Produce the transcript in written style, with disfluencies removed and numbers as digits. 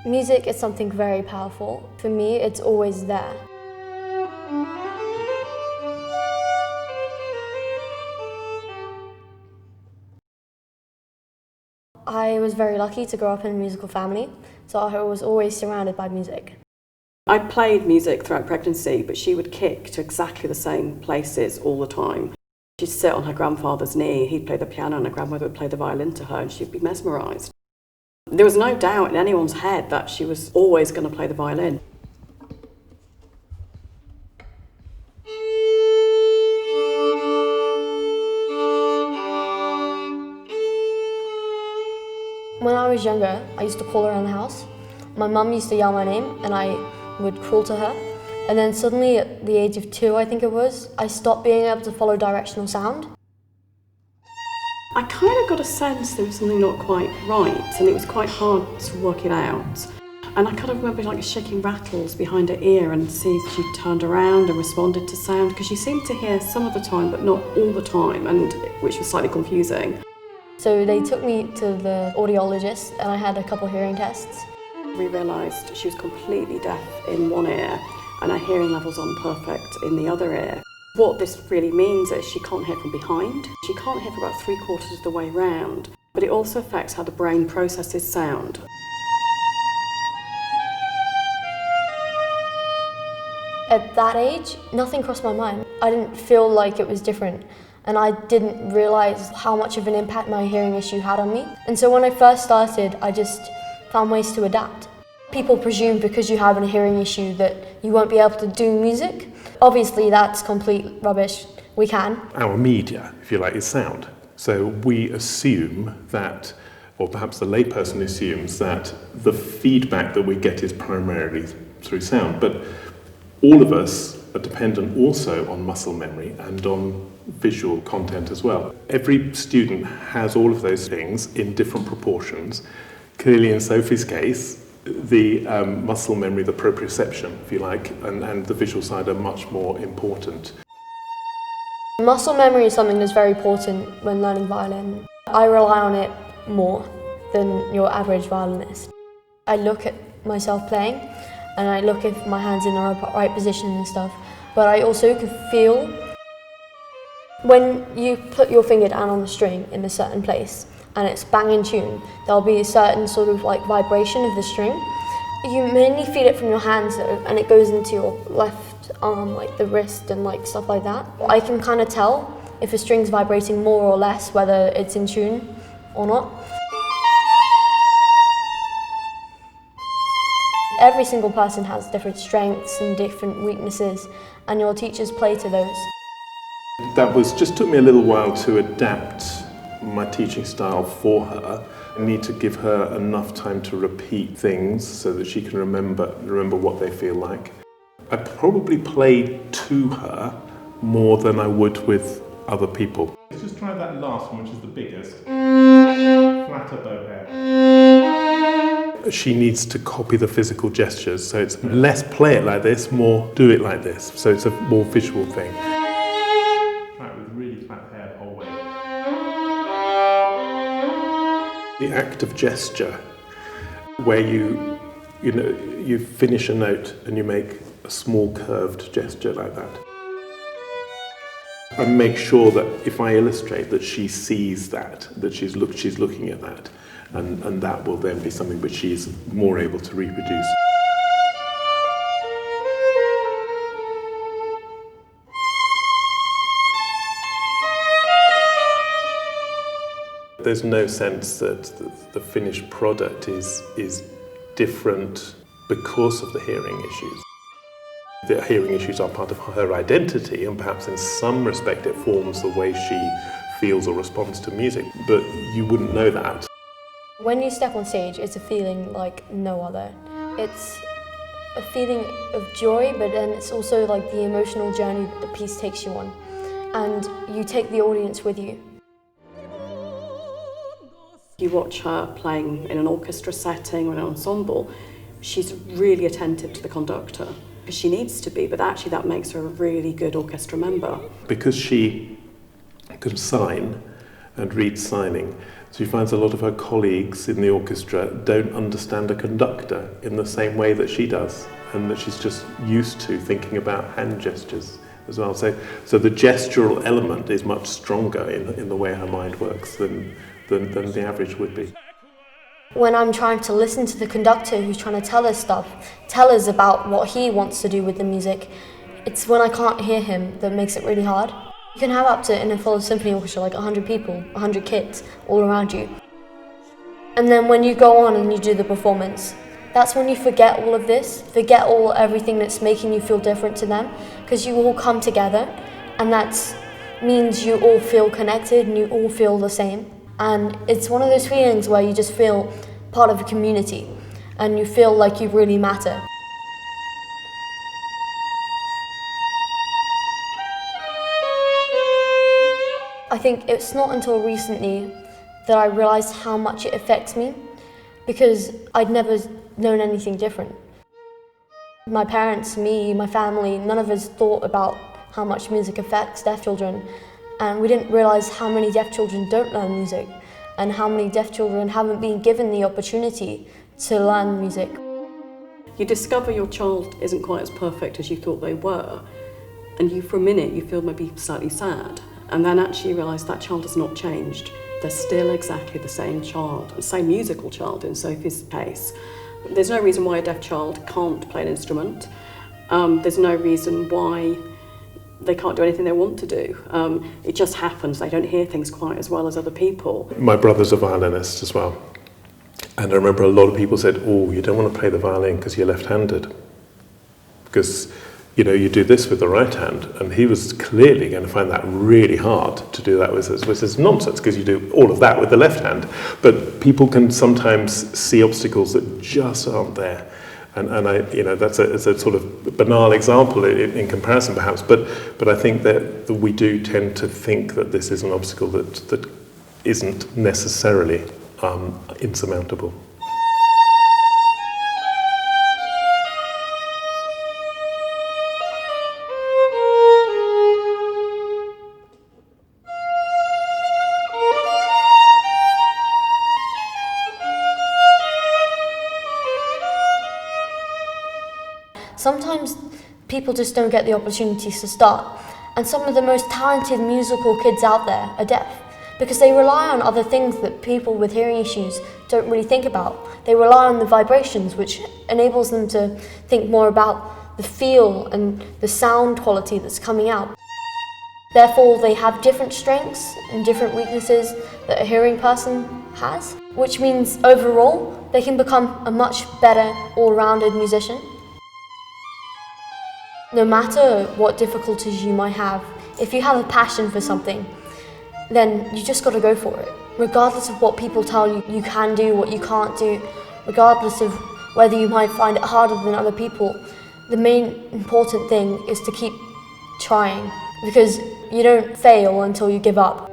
Music is something very powerful. For me, it's always there. I was very lucky to grow up in a musical family, so I was always surrounded by music. I played music throughout pregnancy, but she would kick to exactly the same places all the time. She'd sit on her grandfather's knee, he'd play the piano, and her grandmother would play the violin to her, and she'd be mesmerised. There was no doubt in anyone's head that she was always going to play the violin. When I was younger, I used to call around the house. My mum used to yell my name and I would crawl to her. And then suddenly at the age of 2, I think it was, I stopped being able to follow directional sound. I kind of got a sense there was something not quite right, and it was quite hard to work it out. And I kind of remember like shaking rattles behind her ear and see if she turned around and responded to sound, because she seemed to hear some of the time but not all the time, and which was slightly confusing. So they took me to the audiologist and I had a couple hearing tests. We realised she was completely deaf in one ear and her hearing levels on perfect in the other ear. What this really means is she can't hear from behind. She can't hear for about 3/4 of the way round, but it also affects how the brain processes sound. At that age, nothing crossed my mind. I didn't feel like it was different, and I didn't realise how much of an impact my hearing issue had on me. And so when I first started, I just found ways to adapt. People presume because you have a hearing issue that you won't be able to do music. Obviously that's complete rubbish. We can. Our media, if you like, is sound. So we assume that, or perhaps the layperson assumes that the feedback that we get is primarily through sound. But all of us are dependent also on muscle memory and on visual content as well. Every student has all of those things in different proportions. Clearly in Sophie's case, the muscle memory, the proprioception, if you like, and the visual side are much more important. Muscle memory is something that's very important when learning violin. I rely on it more than your average violinist. I look at myself playing and I look if my hand's in the right position and stuff, but I also can feel when you put your finger down on the string in a certain place and it's bang in tune, there'll be a certain sort of like vibration of the string. You mainly feel it from your hands though, and it goes into your left arm, like the wrist and like stuff like that. I can kind of tell if a string's vibrating more or less, whether it's in tune or not. Every single person has different strengths and different weaknesses, and your teachers play to those. That just took me a little while to adapt my teaching style for her. I need to give her enough time to repeat things so that she can remember what they feel like. I probably played to her more than I would with other people. Let's just try that last one, which is the biggest. Flatter bow hair. She needs to copy the physical gestures, so it's less play it like this, more do it like this. So it's a more visual thing. Try it with really flat hair the whole way. The act of gesture, where you finish a note and you make a small curved gesture like that. I make sure that if I illustrate that she sees that she's looking at that, and that will then be something which she's more able to reproduce. There's no sense that the finished product is different because of the hearing issues. The hearing issues are part of her identity, and perhaps in some respect it forms the way she feels or responds to music, but you wouldn't know that. When you step on stage, it's a feeling like no other. It's a feeling of joy, but then it's also like the emotional journey the piece takes you on, and you take the audience with you. You watch her playing in an orchestra setting or an ensemble, she's really attentive to the conductor, because she needs to be, but actually that makes her a really good orchestra member. Because she can sign and reads signing. So she finds a lot of her colleagues in the orchestra don't understand a conductor in the same way that she does, and that she's just used to thinking about hand gestures as well. So the gestural element is much stronger in the way her mind works than the average would be. When I'm trying to listen to the conductor who's trying to tell us stuff, tell us about what he wants to do with the music, it's when I can't hear him that makes it really hard. You can have up to, in a full symphony orchestra, like 100 people, 100 kids all around you. And then when you go on and you do the performance, that's when you forget all of this, forget everything that's making you feel different to them, because you all come together, and that means you all feel connected and you all feel the same. And it's one of those feelings where you just feel part of a community and you feel like you really matter. I think it's not until recently that I realised how much it affects me, because I'd never known anything different. My parents, me, my family, none of us thought about how much music affects deaf children, and we didn't realise how many deaf children don't learn music and how many deaf children haven't been given the opportunity to learn music. You discover your child isn't quite as perfect as you thought they were, and you, for a minute, you feel maybe slightly sad, and then actually you realise that child has not changed. They're still exactly the same child, the same musical child in Sophie's case. There's no reason why a deaf child can't play an instrument. There's no reason why they can't do anything they want to do. It just happens. They don't hear things quite as well as other people. My brother's a violinist as well. And I remember a lot of people said, oh, you don't want to play the violin because you're left-handed. Because, you know, you do this with the right hand. And he was clearly going to find that really hard to do that with, which is nonsense, because you do all of that with the left hand. But people can sometimes see obstacles that just aren't there. And I, you know, it's a sort of banal example in comparison perhaps, but I think that we do tend to think that this is an obstacle that isn't necessarily insurmountable. Sometimes people just don't get the opportunities to start, and some of the most talented musical kids out there are deaf because they rely on other things that people with hearing issues don't really think about. They rely on the vibrations, which enables them to think more about the feel and the sound quality that's coming out. Therefore, they have different strengths and different weaknesses that a hearing person has, which means overall they can become a much better all-rounded musician. No matter what difficulties you might have, if you have a passion for something, then you just got to go for it. Regardless of what people tell you you can do, what you can't do, regardless of whether you might find it harder than other people, the main important thing is to keep trying, because you don't fail until you give up.